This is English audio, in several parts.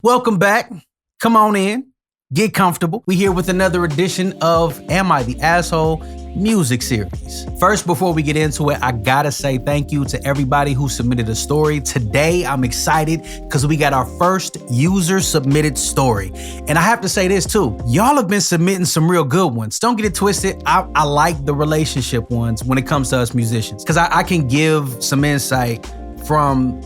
Welcome back. Come on in. Get comfortable. We here with another edition of Am I the Asshole music series. First, before we get into it, I gotta say thank you to everybody who submitted a story. Today, I'm excited because we got our first user submitted story. And I have to say this too. Y'all have been submitting some real good ones. Don't get it twisted. I like the relationship ones when it comes to us musicians because I can give some insight from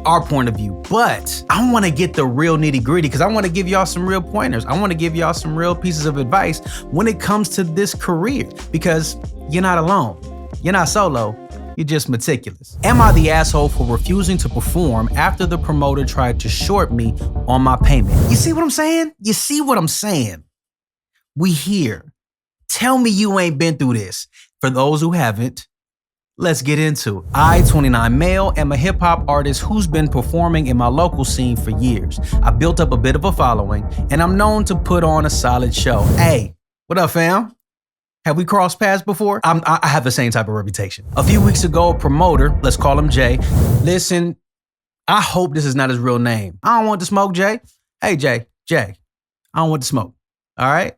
our point of view, but I want to get the real nitty gritty because I want to give y'all some real pointers. I want to give y'all some real pieces of advice when it comes to this career because you're not alone. You're not solo. You're just meticulous. Am I the asshole for refusing to perform after the promoter tried to short me on my payment? You see what I'm saying? You see what I'm saying? We here. Tell me you ain't been through this. For those who haven't, let's get into it. I, 29 male, am a hip hop artist who's been performing in my local scene for years. I built up a bit of a following, and I'm known to put on a solid show. Hey, what up, fam? Have we crossed paths before? I have the same type of reputation. A few weeks ago, a promoter, let's call him Jay. Listen, I hope this is not his real name. I don't want to smoke, Jay. Hey, Jay, I don't want to smoke. All right?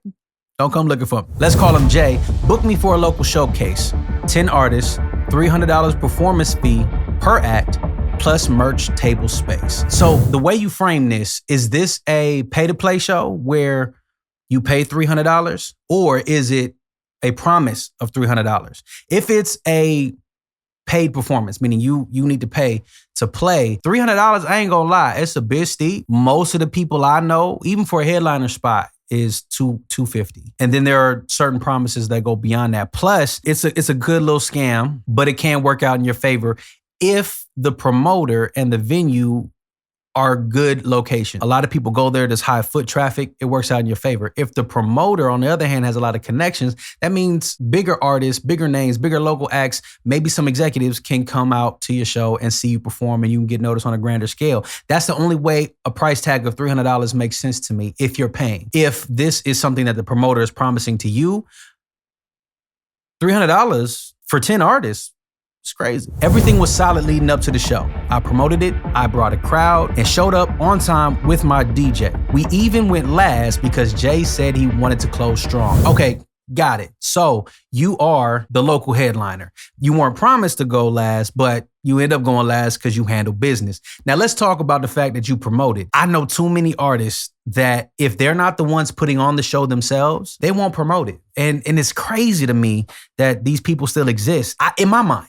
Don't come looking for me. Let's call him Jay. Book me for a local showcase. 10 artists, $300 performance fee per act, plus merch table space. So the way you frame this, is this a pay-to-play show where you pay $300? Or is it a promise of $300? If it's a paid performance, meaning you need to pay to play, $300, I ain't gonna lie, it's a bit steep. Most of the people I know, even for a headliner spot, is $250. And then there are certain promises that go beyond that. Plus, it's a good little scam, but it can work out in your favor if the promoter and the venue are good location. A lot of people go there, there's high foot traffic, it works out in your favor. If the promoter, on the other hand, has a lot of connections, that means bigger artists, bigger names, bigger local acts, maybe some executives can come out to your show and see you perform and you can get noticed on a grander scale. That's the only way a price tag of $300 makes sense to me if you're paying. If this is something that the promoter is promising to you, $300 for 10 artists, it's crazy. Everything was solid leading up to the show. I promoted it, I brought a crowd, and showed up on time with my DJ. We even went last because Jay said he wanted to close strong. Okay, got it. So you are the local headliner. You weren't promised to go last, but you end up going last because you handle business. Now let's talk about the fact that you promoted. I know too many artists that if they're not the ones putting on the show themselves, they won't promote it. And it's crazy to me that these people still exist. In my mind,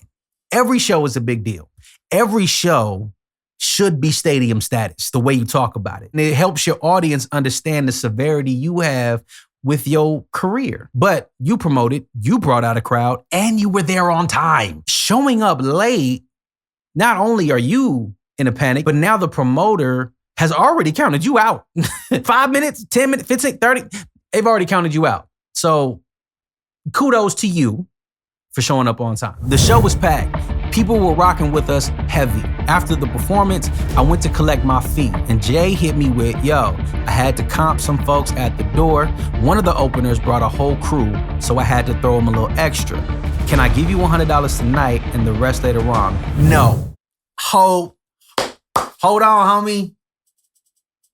every show is a big deal. Every show should be stadium status, the way you talk about it. And it helps your audience understand the severity you have with your career. But you promoted, you brought out a crowd, and you were there on time. Showing up late, not only are you in a panic, but now the promoter has already counted you out. 5 minutes, 10 minutes, 15, 30, they've already counted you out. So kudos to you for showing up on time. The show was packed. People were rocking with us heavy. After the performance, I went to collect my fee, and Jay hit me with, yo, I had to comp some folks at the door. One of the openers brought a whole crew, so I had to throw them a little extra. Can I give you $100 tonight and the rest later on? No. Hold on, homie.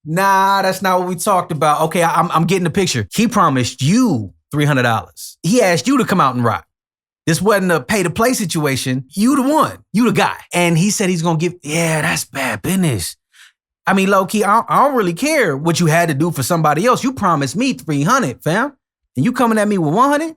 Nah, that's not what we talked about. Okay, I'm getting the picture. He promised you $300. He asked you to come out and rock. This wasn't a pay-to-play situation. You the one. You the guy. And he said he's going to give, yeah, that's bad business. I mean, low-key, I don't really care what you had to do for somebody else. You promised me $300, fam. And you coming at me with $100?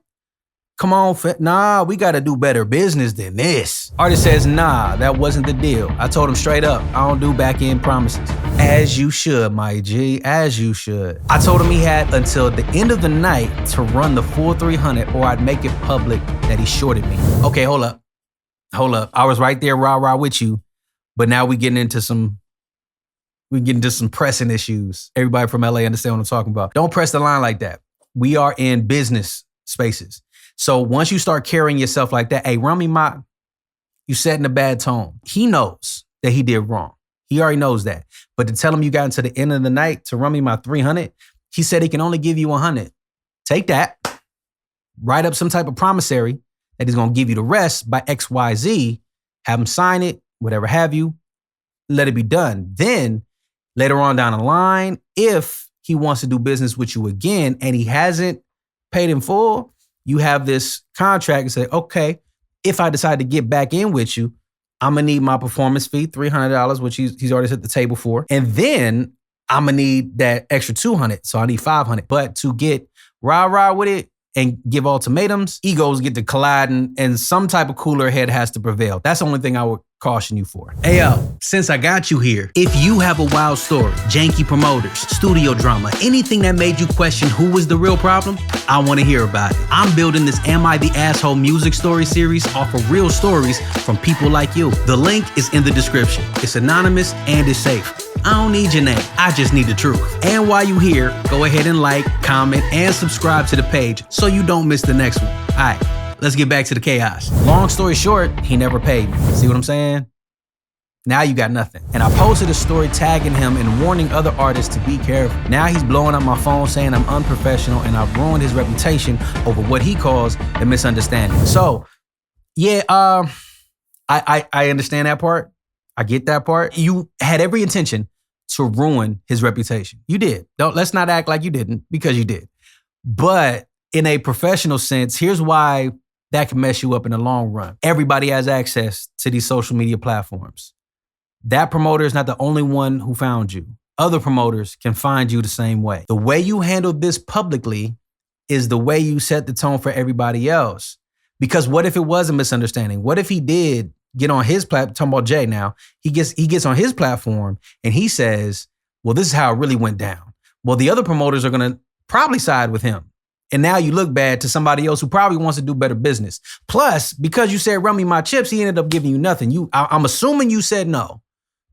Come on, nah, we got to do better business than this. Artist says, nah, that wasn't the deal. I told him straight up, I don't do back-end promises. As you should, my G, as you should. I told him he had until the end of the night to run the full 300 or I'd make it public that he shorted me. Okay, hold up. I was right there, rah-rah with you, but now we getting into some pressing issues. Everybody from LA understand what I'm talking about. Don't press the line like that. We are in business spaces. So once you start carrying yourself like that, hey, run me my, you setting a bad tone. He knows that he did wrong. He already knows that. But to tell him you got into the end of the night to run me my 300, he said he can only give you 100. Take that, write up some type of promissory that he's going to give you the rest by XYZ, have him sign it, whatever have you, let it be done. Then Later on down the line, if he wants to do business with you again and he hasn't paid in full, you have this contract and say, okay, if I decide to get back in with you, I'm going to need my performance fee, $300, which he's already set the table for. And then I'm going to need that extra $200. So I need $500. But to get rah-rah with it and give ultimatums, egos get to colliding and some type of cooler head has to prevail. That's the only thing I would caution you for. Hey, yo, since I got you here, if you have a wild story, janky promoters, studio drama, anything that made you question who was the real problem, I want to hear about it. I'm building this Am I the Asshole music story series off of real stories from people like you. The link is in the description. It's anonymous and it's safe. I don't need your name. I just need the truth. And while you're here, go ahead and like, comment, and subscribe to the page so you don't miss the next one. All right, let's get back to the chaos. Long story short, he never paid me. See what I'm saying? Now you got nothing. And I posted a story tagging him and warning other artists to be careful. Now he's blowing up my phone saying I'm unprofessional and I've ruined his reputation over what he calls a misunderstanding. So, yeah, I understand that part. I get that part. You had every intention to ruin his reputation. You did. Let's not act like you didn't, because you did. But in a professional sense, here's why that can mess you up in the long run. Everybody has access to these social media platforms. That promoter is not the only one who found you. Other promoters can find you the same way. The way you handled this publicly is the way you set the tone for everybody else. Because what if it was a misunderstanding? What if he did get on his platform, talking about Jay now, he gets on his platform and he says, well, this is how it really went down. Well, the other promoters are going to probably side with him. And now you look bad to somebody else who probably wants to do better business. Plus, because you said, run me my chips, he ended up giving you nothing. I'm assuming you said no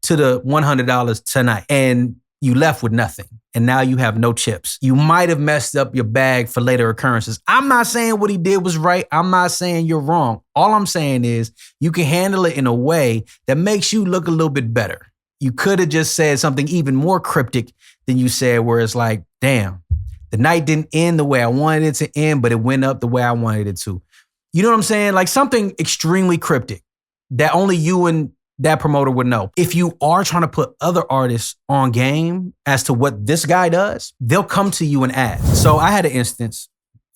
to the $100 tonight and you left with nothing. And now you have no chips. You might have messed up your bag for later occurrences. I'm not saying what he did was right. I'm not saying you're wrong. All I'm saying is you can handle it in a way that makes you look a little bit better. You could have just said something even more cryptic than you said, where it's like, damn, the night didn't end the way I wanted it to end, but it went up the way I wanted it to. You know what I'm saying? Like something extremely cryptic that only you and that promoter would know. If you are trying to put other artists on game as to what this guy does, they'll come to you and ask. So I had an instance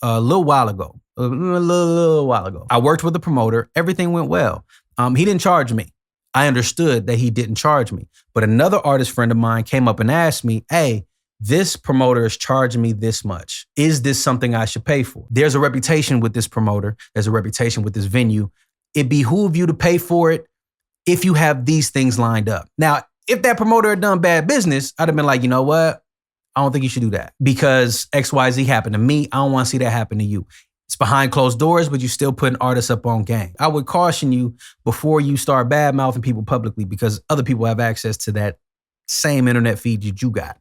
a little while ago. I worked with a promoter. Everything went well. He didn't charge me. I understood that he didn't charge me. But another artist friend of mine came up and asked me, hey, this promoter is charging me this much. Is this something I should pay for? There's a reputation with this promoter. There's a reputation with this venue. It behooves you to pay for it if you have these things lined up. Now, if that promoter had done bad business, I'd have been like, you know what? I don't think you should do that because XYZ happened to me. I don't want to see that happen to you. It's behind closed doors, but you're still putting artists up on game. I would caution you before you start bad-mouthing people publicly because other people have access to that same internet feed that you got.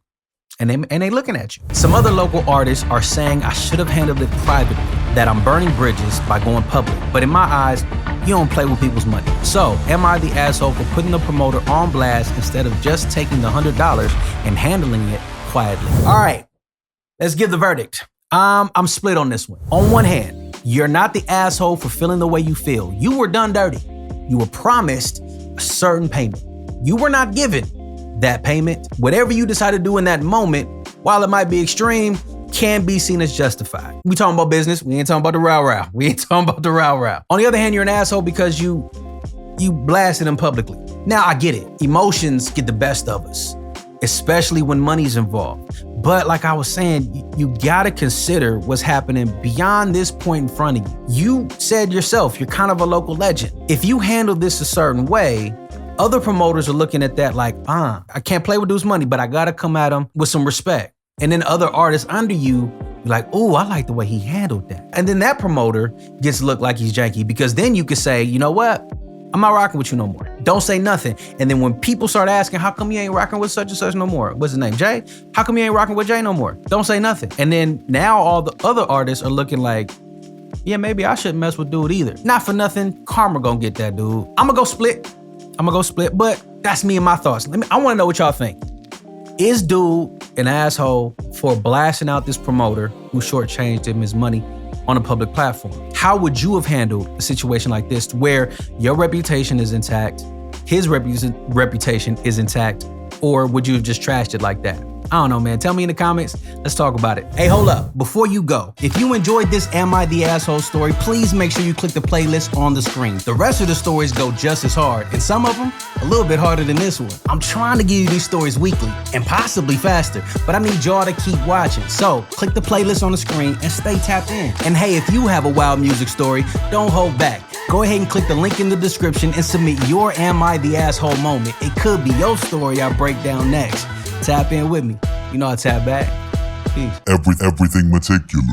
And they looking at you. Some other local artists are saying I should have handled it privately, that I'm burning bridges by going public. But in my eyes, you don't play with people's money. So, am I the asshole for putting the promoter on blast instead of just taking the $100 and handling it quietly? All right, let's give the verdict. I'm split on this one. On one hand, you're not the asshole for feeling the way you feel. You were done dirty. You were promised a certain payment. You were not given that payment. Whatever you decide to do in that moment, while it might be extreme, can be seen as justified. We talking about business. We ain't talking about the row. We ain't talking about the row. On the other hand, you're an asshole because you blasted him publicly. Now, I get it. Emotions get the best of us, especially when money's involved. But like I was saying, you gotta consider what's happening beyond this point in front of you. You said yourself, you're kind of a local legend. If you handle this a certain way, other promoters are looking at that like, I can't play with dude's money, but I gotta come at him with some respect. And then other artists under you be like, oh, I like the way he handled that. And then that promoter gets looked like he's janky because then you could say, you know what? I'm not rocking with you no more. Don't say nothing. And then when people start asking, how come you ain't rocking with such and such no more? What's his name? Jay? How come you ain't rocking with Jay no more? Don't say nothing. And then now all the other artists are looking like, yeah, maybe I shouldn't mess with dude either. Not for nothing, karma gonna get that dude. I'm gonna go split, but that's me and my thoughts. I wanna know what y'all think. Is dude an asshole for blasting out this promoter who shortchanged him his money on a public platform? How would you have handled a situation like this where your reputation is intact, his reputation is intact, Or would you have just trashed it like that? I don't know, man. Tell me in the comments. Let's talk about it. Hey, hold up. Before you go, if you enjoyed this Am I the Asshole story, please make sure you click the playlist on the screen. The rest of the stories go just as hard, and some of them a little bit harder than this one. I'm trying to give you these stories weekly and possibly faster, but I need y'all to keep watching. So click the playlist on the screen and stay tapped in. And hey, if you have a wild music story, don't hold back. Go ahead and click the link in the description and submit your Am I the Asshole moment. It could be your story I break down next. Tap in with me. You know I tap back. Peace. Everything meticulous.